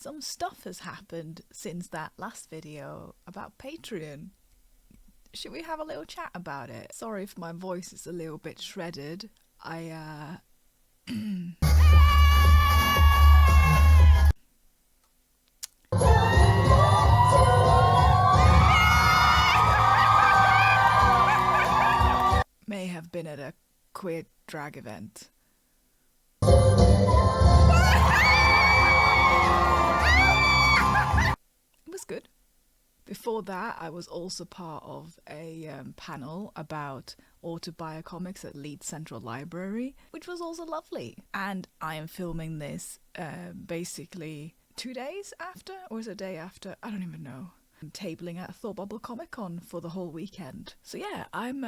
Some stuff has happened since that last video about Patreon. Should we have a little chat about it? Sorry if my voice is a little bit shredded. I may have been at a queer drag event. It was good. Before that, I was also part of a panel about autobiocomics at Leeds Central Library, which was also lovely. And I am filming this basically 2 days after, or is it a day after? I don't even know. I'm tabling at Tbubs Comic Con for the whole weekend. So yeah, I'm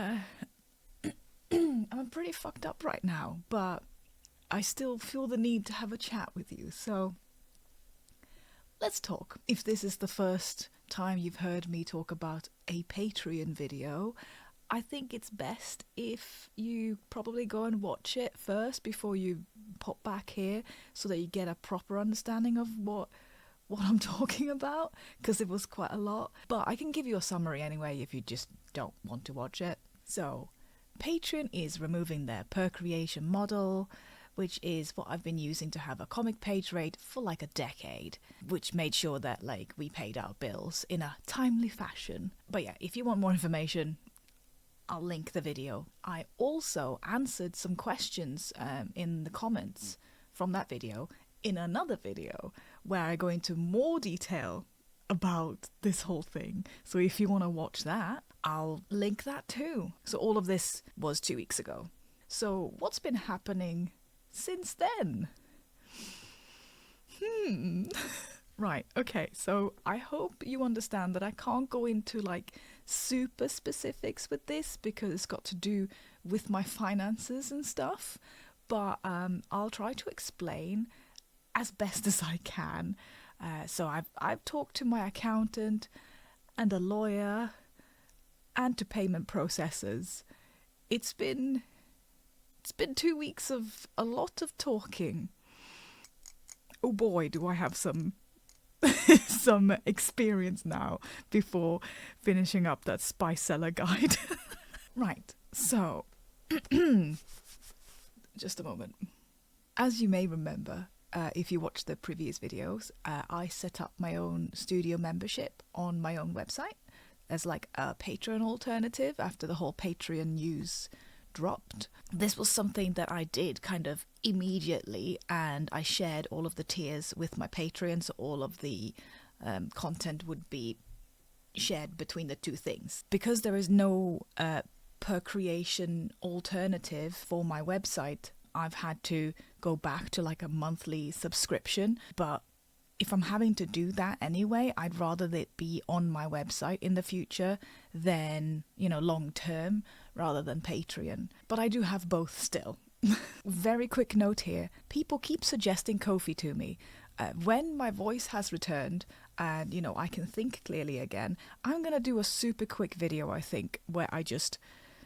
I'm pretty fucked up right now, but I still feel the need to have a chat with you. So let's talk. If this is the first time you've heard me talk about a Patreon video, I think it's best if you probably go and watch it first before you pop back here, so that you get a proper understanding of what I'm talking about, because it was quite a lot. But I can give you a summary anyway if you just don't want to watch it. So Patreon is removing their per creation model, which is what I've been using to have a comic page rate for like a decade, which made sure that like we paid our bills in a timely fashion. But yeah, if you want more information, I'll link the video. I also answered some questions in the comments from that video in another video where I go into more detail about this whole thing. So if you want to watch that, I'll link that too. So all of this was 2 weeks ago. So what's been happening since then? Right, okay, so I hope you understand that I can't go into like super specifics with this because it's got to do with my finances and stuff, but I'll try to explain as best as I can. So I've talked to my accountant and a lawyer and to payment processors. It's been 2 weeks of a lot of talking. Oh boy, do I have some some experience now before finishing up that spy seller guide. Right, so just a moment. As you may remember, if you watched the previous videos, I set up my own studio membership on my own website as like a Patreon alternative after the whole Patreon news dropped. This was something that I did kind of immediately, and I shared all of the tiers with my Patreon, so all of the content would be shared between the two things. Because there is no per creation alternative for my website, I've had to go back to like a monthly subscription. But if I'm having to do that anyway, I'd rather it be on my website in the future than, long term, rather than Patreon. But I do have both still. Very quick note here. People keep suggesting Ko-fi to me. When my voice has returned and, I can think clearly again, I'm going to do a super quick video, I think, where I just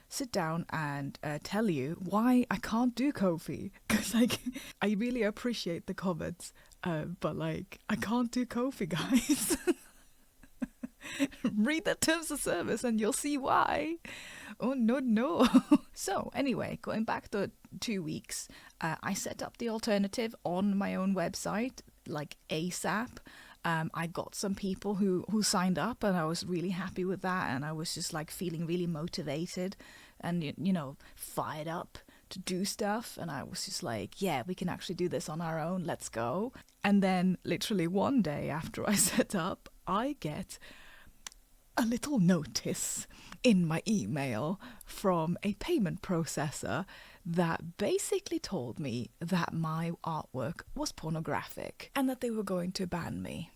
sit down and tell you why I can't do Ko-fi. Because I really appreciate the comments, but I can't do Ko-fi, guys. Read the terms of service and you'll see why. Oh no. So anyway, going back to 2 weeks, I set up the alternative on my own website like ASAP. I got some people who signed up, and I was really happy with that, and I was just like feeling really motivated and fired up to do stuff, and I was just like, yeah, we can actually do this on our own, let's go. And then literally one day after I set up, I get a little notice in my email from a payment processor that basically told me that my artwork was pornographic and that they were going to ban me.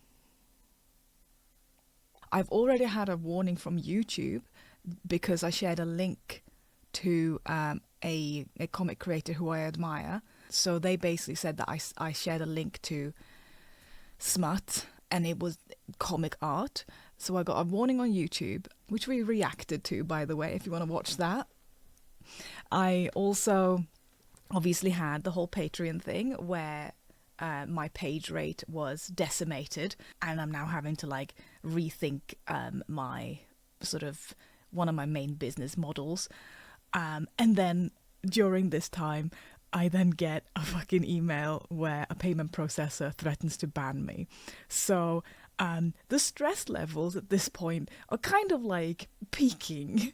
I've already had a warning from YouTube because I shared a link to a comic creator who I admire. So they basically said that I shared a link to smut and it was comic art. So I got a warning on YouTube, which we reacted to, by the way, if you want to watch that. I also obviously had the whole Patreon thing where my page rate was decimated, and I'm now having to like rethink my sort of one of my main business models. And then during this time, I then get a fucking email where a payment processor threatens to ban me. So the stress levels at this point are kind of like peaking.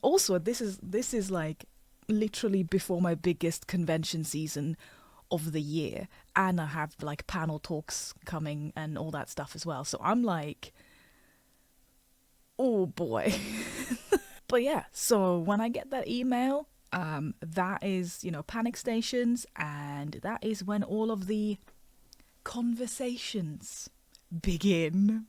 Also, this is like literally before my biggest convention season of the year, and I have like panel talks coming and all that stuff as well. So I'm like, oh boy. But yeah, so when I get that email, that is, panic stations, and that is when all of the conversations begin.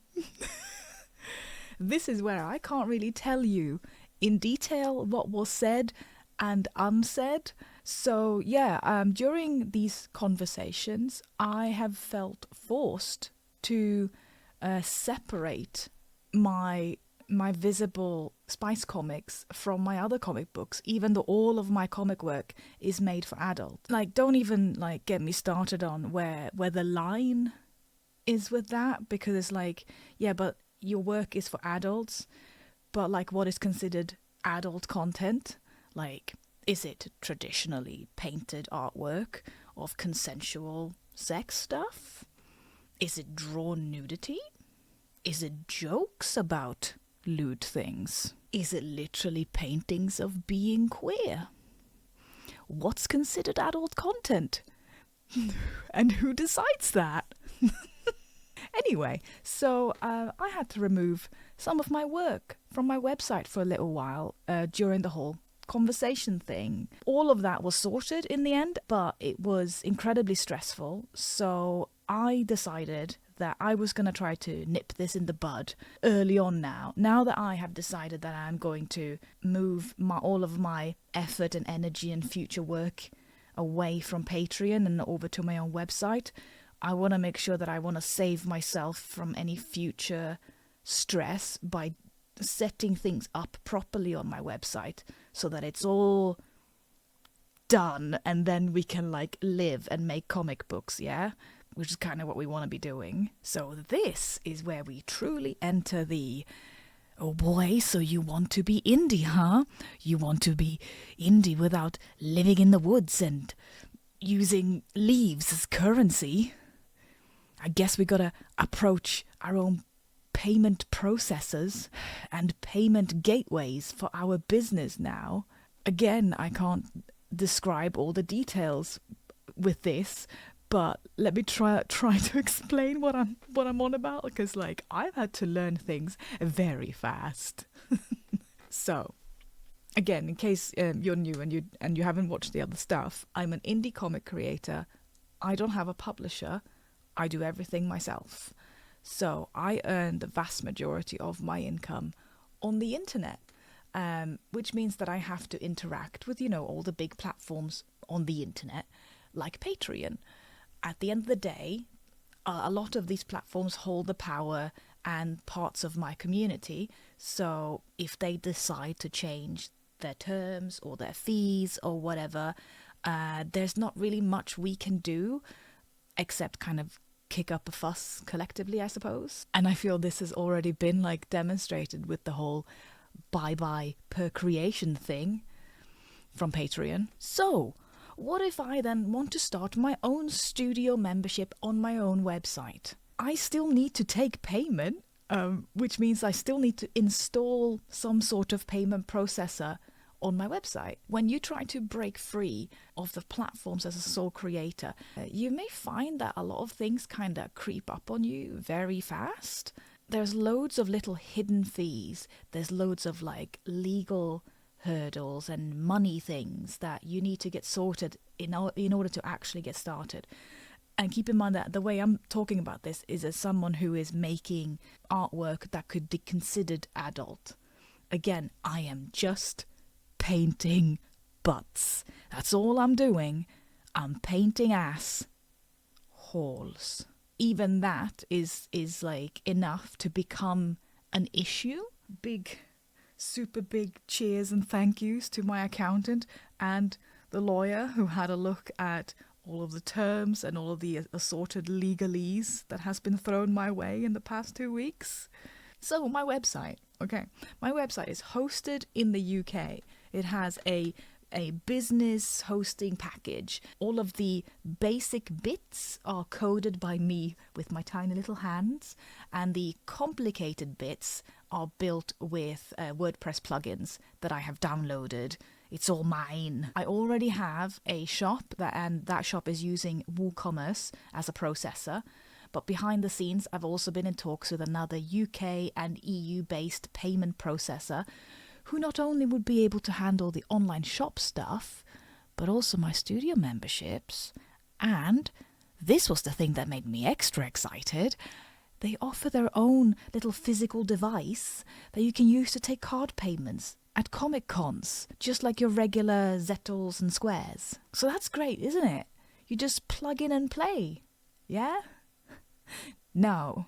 This is where I can't really tell you in detail what was said and unsaid. So yeah, during these conversations, I have felt forced to separate my visible Spice comics from my other comic books, even though all of my comic work is made for adults. Like, don't even like get me started on where the line is with that, because it's like, yeah, but your work is for adults, but like, what is considered adult content? Like, is it traditionally painted artwork of consensual sex stuff? Is it drawn nudity? Is it jokes about lewd things? Is it literally paintings of being queer? What's considered adult content? And who decides that? Anyway, so I had to remove some of my work from my website for a little while during the whole conversation thing. All of that was sorted in the end, but it was incredibly stressful. So I decided that I was going to try to nip this in the bud early on now. Now that I have decided that I'm going to move all of my effort and energy and future work away from Patreon and over to my own website, I want to make sure that I want to save myself from any future stress by setting things up properly on my website so that it's all done, and then we can like live and make comic books, yeah? Which is kind of what we want to be doing. So this is where we truly enter the, oh boy, so you want to be indie, huh? You want to be indie without living in the woods and using leaves as currency? I guess we gotta approach our own payment processors and payment gateways for our business now. Again, I can't describe all the details with this, but let me try to explain what I'm on about, because like I've had to learn things very fast. So, again, in case you're new and you haven't watched the other stuff, I'm an indie comic creator. I don't have a publisher. I do everything myself. So I earn the vast majority of my income on the internet, which means that I have to interact with, all the big platforms on the internet, like Patreon. At the end of the day, a lot of these platforms hold the power and parts of my community. So if they decide to change their terms or their fees or whatever, there's not really much we can do except kind of kick up a fuss collectively, I suppose. And I feel this has already been like demonstrated with the whole bye-bye per creation thing from Patreon. So what if I then want to start my own studio membership on my own website? I still need to take payment, which means I still need to install some sort of payment processor on my website. When you try to break free of the platforms as a sole creator, you may find that a lot of things kind of creep up on you very fast. There's loads of little hidden fees. There's loads of like legal hurdles and money things that you need to get sorted in order to actually get started. And keep in mind that the way I'm talking about this is as someone who is making artwork that could be considered adult. Again, I am just painting butts. That's all I'm doing. I'm painting ass holes. Even that is like enough to become an issue. Super big cheers and thank yous to my accountant and the lawyer who had a look at all of the terms and all of the assorted legalese that has been thrown my way in the past 2 weeks. So my website, okay, my website is hosted in the UK. It has a business hosting package. All of the basic bits are coded by me with my tiny little hands, and the complicated bits are built with WordPress plugins that I have downloaded. It's all mine. I already have a shop, and that shop is using WooCommerce as a processor. But behind the scenes, I've also been in talks with another UK and EU-based payment processor who not only would be able to handle the online shop stuff, but also my studio memberships. And this was the thing that made me extra excited. They offer their own little physical device that you can use to take card payments at Comic Cons, just like your regular Zettels and Squares. So that's great, isn't it? You just plug in and play. Yeah? No.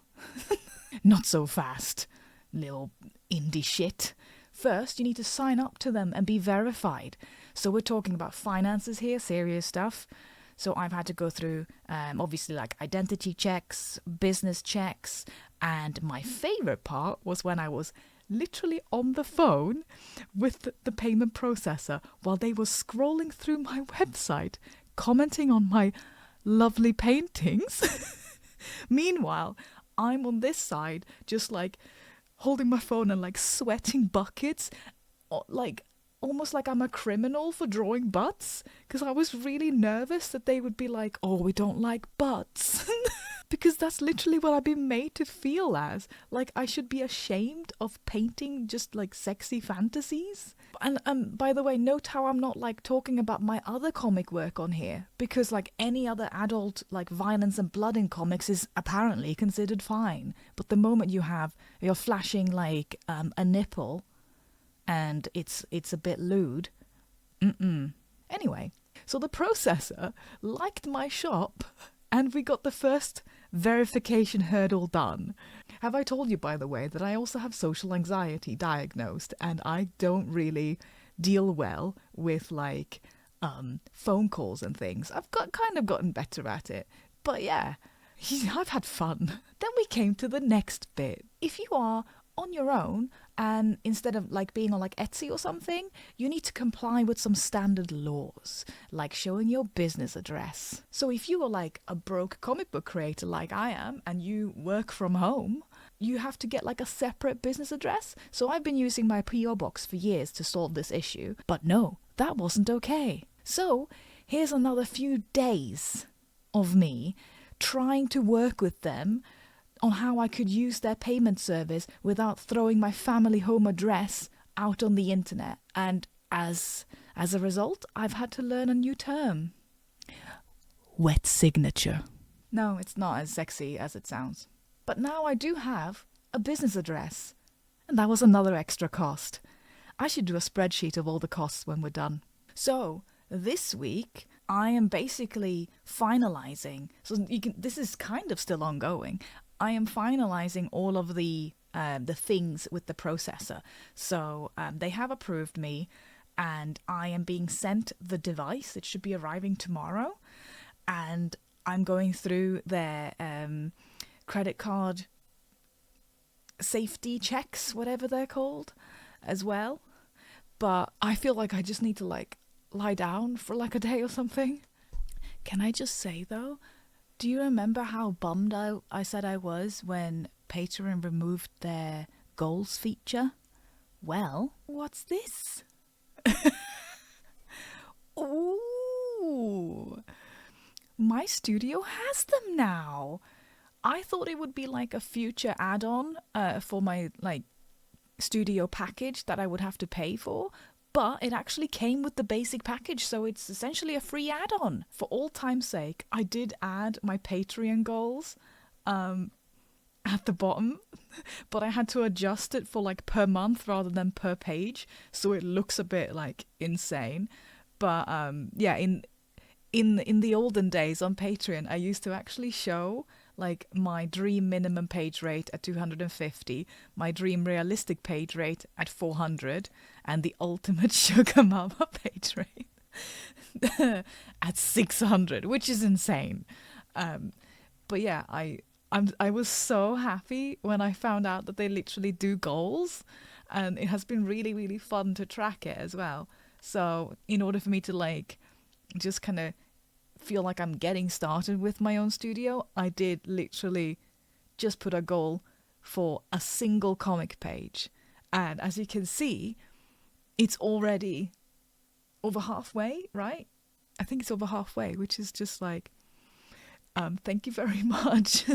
Not so fast, little indie shit. First, you need to sign up to them and be verified. So we're talking about finances here, serious stuff. So I've had to go through, obviously, like identity checks, business checks, and my favorite part was when I was literally on the phone with the payment processor while they were scrolling through my website, commenting on my lovely paintings. Meanwhile, I'm on this side, just like holding my phone and like sweating buckets, like almost like I'm a criminal for drawing butts, because I was really nervous that they would be like, oh, we don't like butts. Because that's literally what I've been made to feel as. Like I should be ashamed of painting just like sexy fantasies. And by the way, note how I'm not like talking about my other comic work on here, because like any other adult like violence and blood in comics is apparently considered fine. But the moment you're flashing like a nipple and it's a bit lewd, Anyway, so the processor liked my shop and we got the first verification hurdle done. Have I told you, by the way, that I also have social anxiety diagnosed and I don't really deal well with like phone calls and things. I've kind of gotten better at it. But yeah, I've had fun. Then we came to the next bit. If you are on your own and instead of like being on like Etsy or something, you need to comply with some standard laws, like showing your business address. So if you are like a broke comic book creator like I am and you work from home, you have to get like a separate business address. So I've been using my PO box for years to solve this issue, but no, that wasn't okay. So here's another few days of me trying to work with them on how I could use their payment service without throwing my family home address out on the internet. And as a result, I've had to learn a new term. Wet signature. No, it's not as sexy as it sounds. But now I do have a business address. And that was another extra cost. I should do a spreadsheet of all the costs when we're done. So, this week, I am basically finalizing. So this is kind of still ongoing. I am finalizing all of the things with the processor. So they have approved me and I am being sent the device. It should be arriving tomorrow. And I'm going through their credit card safety checks, whatever they're called, as well. But I feel like I just need to like lie down for like a day or something. Can I just say though, do you remember how bummed I said I was when Patreon removed their goals feature? Well, what's this? Ooh, my studio has them now. I thought it would be like a future add-on for my like studio package that I would have to pay for. But it actually came with the basic package, so it's essentially a free add-on. For all time's sake, I did add my Patreon goals at the bottom, but I had to adjust it for like per month rather than per page, so it looks a bit like insane. But yeah, in the olden days on Patreon, I used to actually show like my dream minimum page rate at 250, my dream realistic page rate at 400, and the ultimate sugar mama page rate. at 600, which is insane. But yeah, I was so happy when I found out that they literally do goals, and it has been really, really fun to track it as well. So in order for me to like just kind of feel like I'm getting started with my own studio, I did literally just put a goal for a single comic page. And as you can see, it's already over halfway, right? I think it's over halfway, which is just like, thank you very much.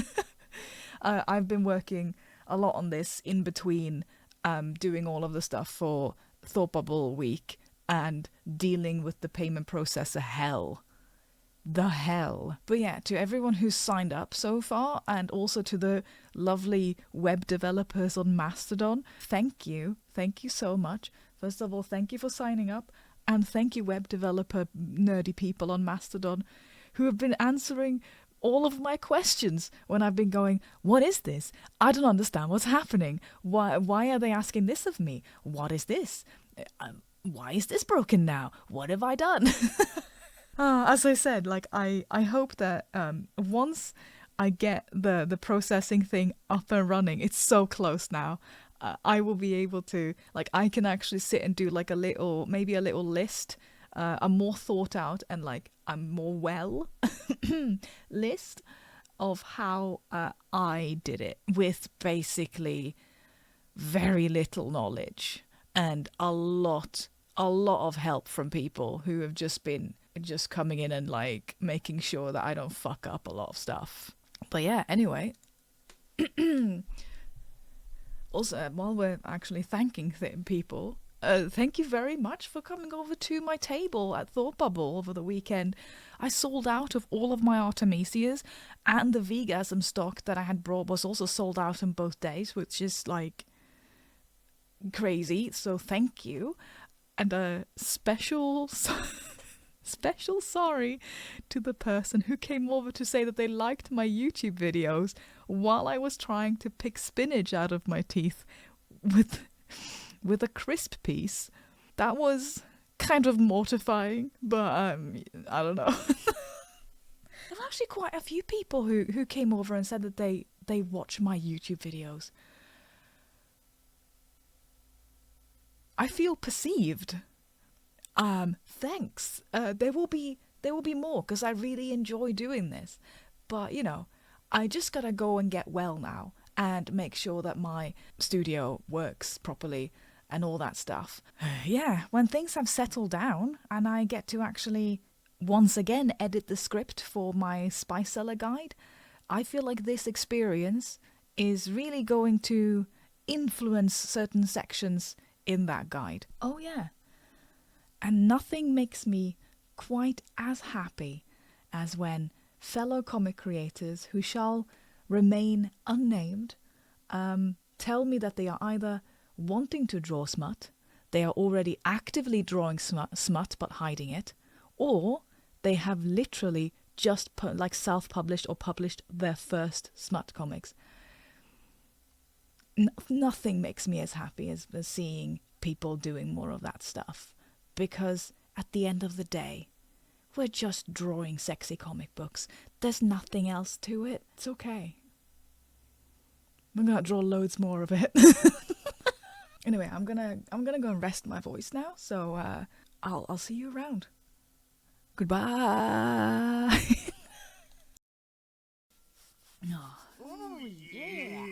I've been working a lot on this in between doing all of the stuff for Thought Bubble Week and dealing with the payment processor hell. The hell. But yeah, to everyone who's signed up so far, and also to the lovely web developers on Mastodon, thank you. Thank you so much. First of all, thank you for signing up, and thank you web developer nerdy people on Mastodon who have been answering all of my questions when I've been going, what is this? I don't understand what's happening. Why are they asking this of me? What is this? Why is this broken now? What have I done? As I said, like I hope that once I get the processing thing up and running, it's so close now. I will be able to, like, I can actually sit and do like maybe a little list, a more thought out and like a more well list of how I did it with basically very little knowledge and a lot of help from people who have just been coming in and like making sure that I don't fuck up a lot of stuff. But yeah, anyway. Also, while we're actually thanking people, thank you very much for coming over to my table at Thought Bubble over the weekend. I sold out of all of my Artemisias, and the Vegasm stock that I had brought was also sold out on both days, which is like crazy. So thank you, and a special sorry to the person who came over to say that they liked my YouTube videos while I was trying to pick spinach out of my teeth with a crisp piece. That was kind of mortifying, but I don't know. There's actually quite a few people who came over and said that they watch my YouTube videos. I feel perceived. Thanks. There will be more because I really enjoy doing this. But you know, I just gotta go and get well now and make sure that my studio works properly and all that stuff. Yeah, when things have settled down and I get to actually once again edit the script for my Spice Seller guide, I feel like this experience is really going to influence certain sections in that guide. Oh yeah. And nothing makes me quite as happy as when fellow comic creators who shall remain unnamed tell me that they are either wanting to draw smut, they are already actively drawing smut but hiding it, or they have literally just self-published or published their first smut comics. Nothing makes me as happy as seeing people doing more of that stuff. Because at the end of the day, we're just drawing sexy comic books. There's nothing else to it. It's okay. I'm gonna draw loads more of it. Anyway, I'm gonna go and rest my voice now. So I'll see you around. Goodbye. Oh yeah.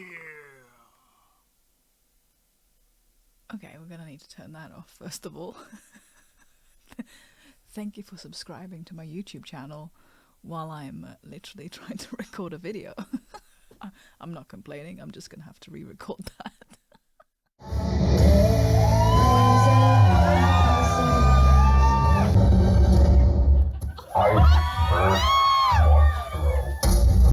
Okay, we're gonna need to turn that off first of all. Thank you for subscribing to my YouTube channel while I'm literally trying to record a video. I'm not complaining, I'm just gonna have to re-record that.